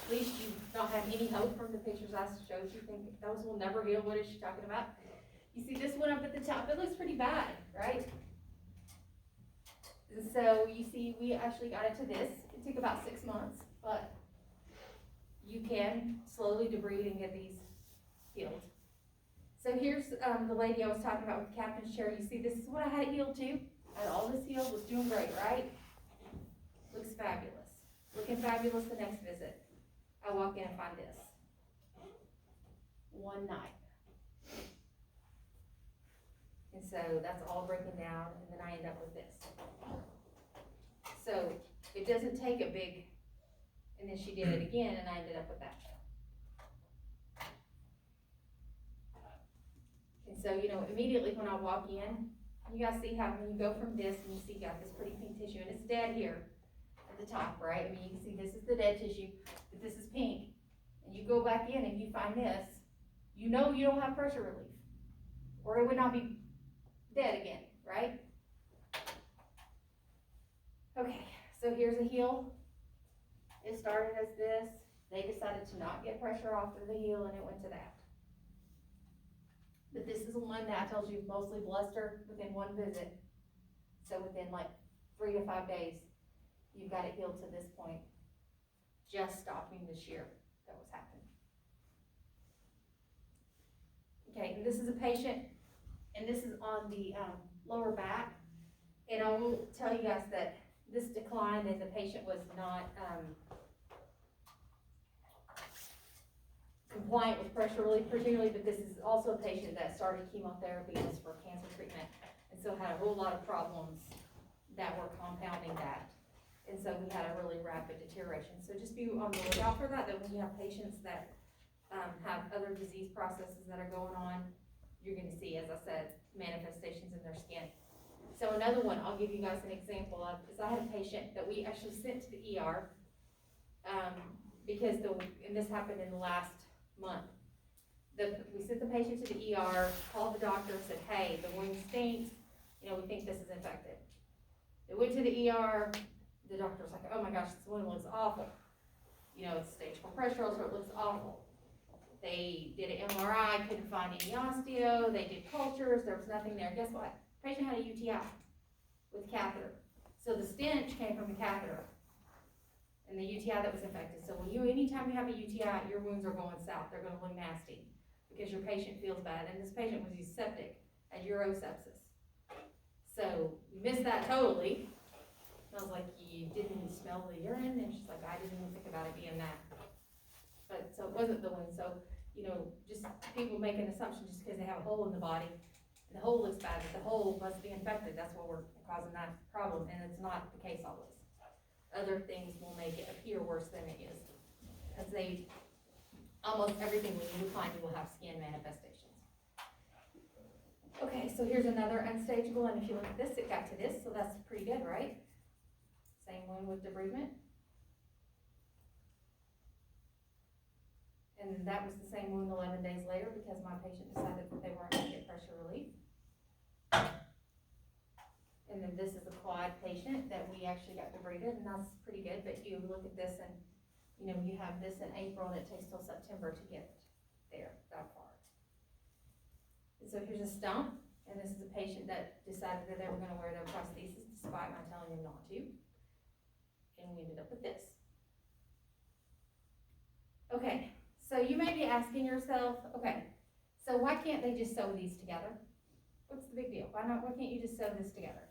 at least you don't have any hope from the pictures I showed you, think those will never heal, what is she talking about? You see this one up at the top, it looks pretty bad, right? And so you see, we actually got it to this, it took about 6 months, but you can slowly debride and get these healed. So here's the lady I was talking about with the captain's chair. You see, this is what I had it healed to. I had all this healed, was doing great, right? Looks fabulous. Looking fabulous the next visit. I walk in and find this. One night. And so that's all breaking down, and then I end up with this. So it doesn't take a big, and then she did it again, and I ended up with that. And so, you know, immediately when I walk in, you guys see how when you go from this, and you see you got this pretty pink tissue, and it's dead here at the top, right? I mean, you can see this is the dead tissue, but this is pink. And you go back in and you find this, you know you don't have pressure relief, or it would not be dead again, right? Okay, so here's a heel. It started as this. They decided to not get pressure off of the heel, and it went to that. But this is one that tells you mostly blister within one visit. So within like 3 to 5 days, you've got it healed to this point, just stopping the shear that was happening. Okay, and this is a patient, and this is on the lower back. And I will tell you guys that this declined and the patient was not compliant with pressure relief particularly, but this is also a patient that started chemotherapy just for cancer treatment, and so had a whole lot of problems that were compounding that. And so we had a really rapid deterioration. So just be on the lookout for that when you have patients that have other disease processes that are going on, you're gonna see, as I said, manifestations in their skin. So another one, I'll give you guys an example of, is I had a patient that we actually sent to the ER, because and this happened in the last month. We sent the patient to the ER, called the doctor, said, hey, the wound stinks, you know, we think this is infected. They went to the ER, the doctor was like, oh my gosh, this wound looks awful. You know, it's stage 4 pressure ulcer, it looks awful. They did an MRI, couldn't find any osteo, they did cultures, there was nothing there. Guess what? The patient had a UTI with catheter. So the stench came from the catheter and the UTI that was infected. So anytime you have a UTI, your wounds are going south. They're gonna look nasty because your patient feels bad. And this patient was septic, had urosepsis. So we missed that totally. And I was like, you didn't smell the urine? And she's like, I didn't even think about it being that. But so it wasn't the wound. So, you know, just people make an assumption just because they have a hole in the body. And the hole looks bad, but the hole must be infected. That's what we're causing that problem. And it's not the case always. Other things will make it appear worse than it is. Because almost everything when you find, you will have skin manifestations. Okay, so here's another unstageable, and if you look at this, it got to this, so that's pretty good, right? Same one with debridement. And that was the same wound 11 days later because my patient decided that they weren't going to get pressure relief. And then this is a quad patient that we actually got debrided, and that's pretty good, but you look at this and, you know, you have this in April and it takes till September to get there, that far. And so here's a stump, and this is a patient that decided that they were going to wear their prosthesis despite my telling them not to. And we ended up with this. Okay, so you may be asking yourself, okay, so why can't they just sew these together? What's the big deal? Why can't you just sew this together?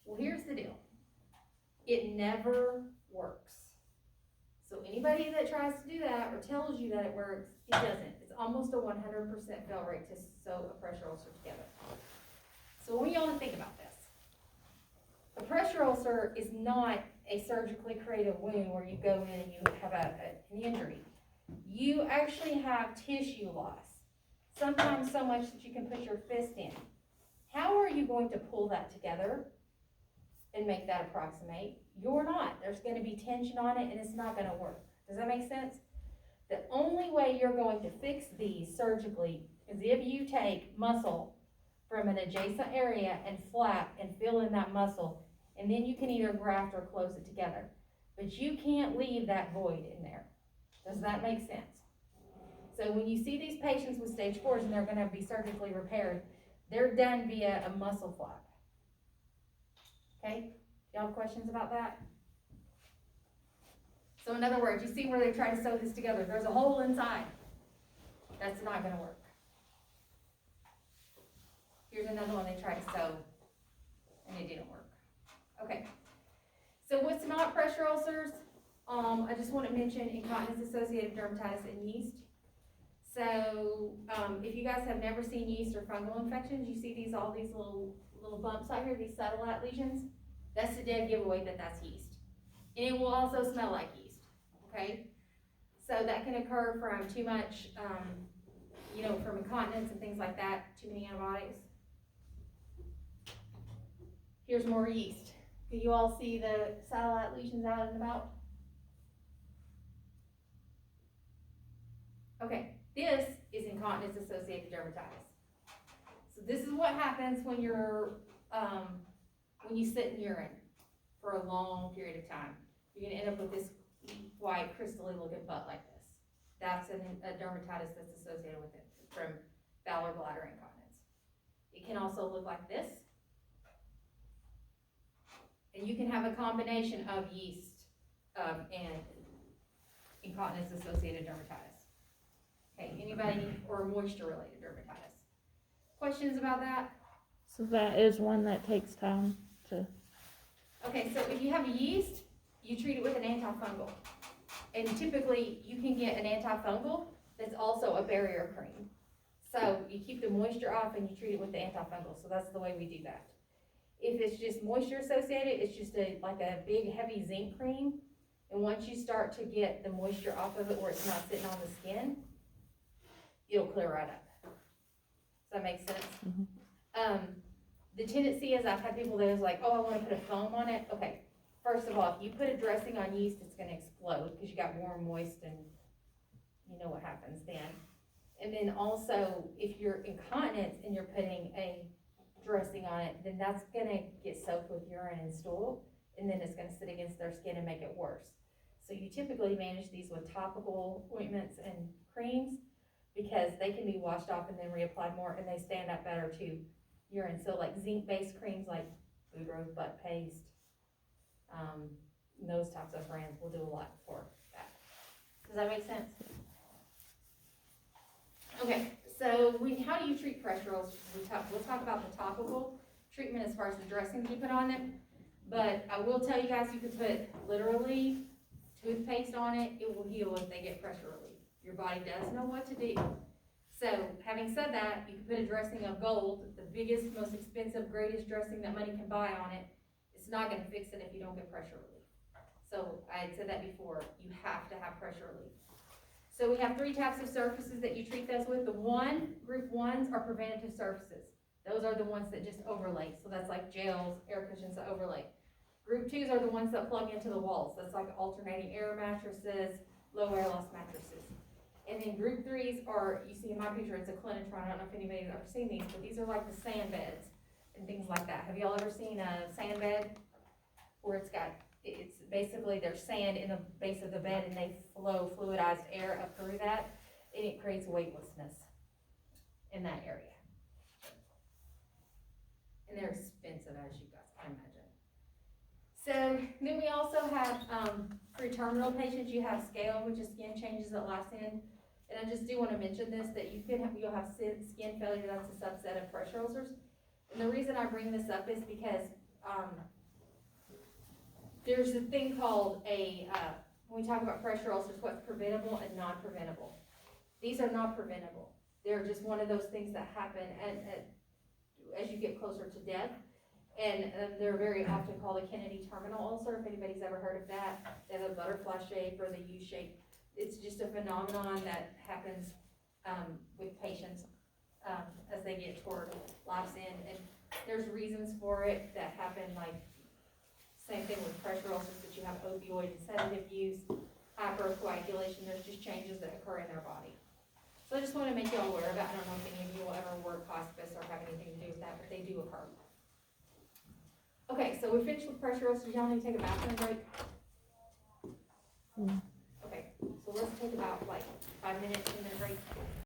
Well, here's the deal. It never works. So anybody that tries to do that or tells you that it works, it doesn't. It's almost a 100% fail rate to sew a pressure ulcer together. So I want y'all to think about this. A pressure ulcer is not a surgically created wound where you go in and you have an injury. You actually have tissue loss. Sometimes so much that you can put your fist in. How are you going to pull that together and make that approximate? You're not. There's going to be tension on it and it's not going to work. Does that make sense? The only way you're going to fix these surgically is if you take muscle from an adjacent area and flap and fill in that muscle, and then you can either graft or close it together. But you can't leave that void in there. Does that make sense? So when you see these patients with stage 4s and they're gonna be surgically repaired, they're done via a muscle flap. Okay, y'all have questions about that? So in other words, you see where they try to sew this together, there's a hole inside. That's not gonna work. Here's another one they tried to sew, and it didn't work. Okay, so what's not pressure ulcers? I just want to mention incontinence-associated dermatitis and yeast. So, if you guys have never seen yeast or fungal infections, you see all these little bumps out here, these satellite lesions. That's the dead giveaway that that's yeast. And it will also smell like yeast, okay? So that can occur from too much, from incontinence and things like that, too many antibiotics. Here's more yeast. Can you all see the satellite lesions out and about? Okay, this is incontinence-associated dermatitis. So this is what happens when you sit in urine for a long period of time. You're gonna end up with this white, crystally looking butt like this. That's a dermatitis that's associated with it from bowel or bladder incontinence. It can also look like this. And you can have a combination of yeast and incontinence-associated dermatitis. Okay, anybody, or moisture-related dermatitis? Questions about that? So that is one that takes time to... Okay, so if you have yeast, you treat it with an antifungal. And typically, you can get an antifungal that's also a barrier cream. So you keep the moisture off and you treat it with the antifungal. So that's the way we do that. If it's just moisture associated, it's just like a big heavy zinc cream. And once you start to get the moisture off of it where it's not sitting on the skin, it'll clear right up. Does that make sense? Mm-hmm. The tendency is I've had people that is like, oh, I want to put a foam on it. Okay, first of all, if you put a dressing on yeast, it's going to explode because you got warm, moist, and you know what happens then. And then also, if you're incontinent and you're putting a dressing on it, then that's going to get soaked with urine and stool, and then it's going to sit against their skin and make it worse. So you typically manage these with topical ointments and creams because they can be washed off and then reapplied more, and they stand up better to urine. So like zinc-based creams like Boudreaux butt paste, those types of brands will do a lot for that. Does that make sense? Okay, so how do you treat pressure ulcers? We'll talk about the topical treatment as far as the dressings you put on them, but I will tell you guys you can put literally toothpaste on it. It will heal if they get pressure relief. Your body does know what to do. So having said that, you can put a dressing of gold, the biggest, most expensive, greatest dressing that money can buy on it. It's not going to fix it if you don't get pressure relief. So I had said that before, you have to have pressure relief. So we have 3 types of surfaces that you treat those with. Group 1s are preventative surfaces. Those are the ones that just overlay. So that's like gels, air cushions that overlay. Group 2s are the ones that plug into the walls. That's like alternating air mattresses, low air loss mattresses. And then group 3s are, you see in my picture, it's a Clinitron. I don't know if anybody's ever seen these, but these are like the sand beds and things like that. Have y'all ever seen a sand bed where it's basically there's sand in the base of the bed and they flow fluidized air up through that, and it creates weightlessness in that area. And they're expensive, as you guys can imagine. So then we also have, for terminal patients, you have scale, which is skin changes that last in. And I just do want to mention this, that you'll have skin failure. That's a subset of pressure ulcers. And the reason I bring this up is because there's a thing called when we talk about pressure ulcers, what's preventable and non-preventable. These are not preventable. They're just one of those things that happen as you get closer to death. And they're very often called a Kennedy terminal ulcer, if anybody's ever heard of that. They have a butterfly shape or the U shape. It's just a phenomenon that happens with patients as they get toward life's end. And there's reasons for it that happen, like same thing with pressure ulcers, that you have opioid and sedative use, hypercoagulation. There's just changes that occur in their body. So I just want to make you all aware of that. I don't know if any of you will ever work hospice or have anything to do with that, but they do occur. Okay, so we finished with pressure ulcers. Y'all need to take a bathroom break? Mm. Okay, so let's take about like 5 minutes, 10-minute break.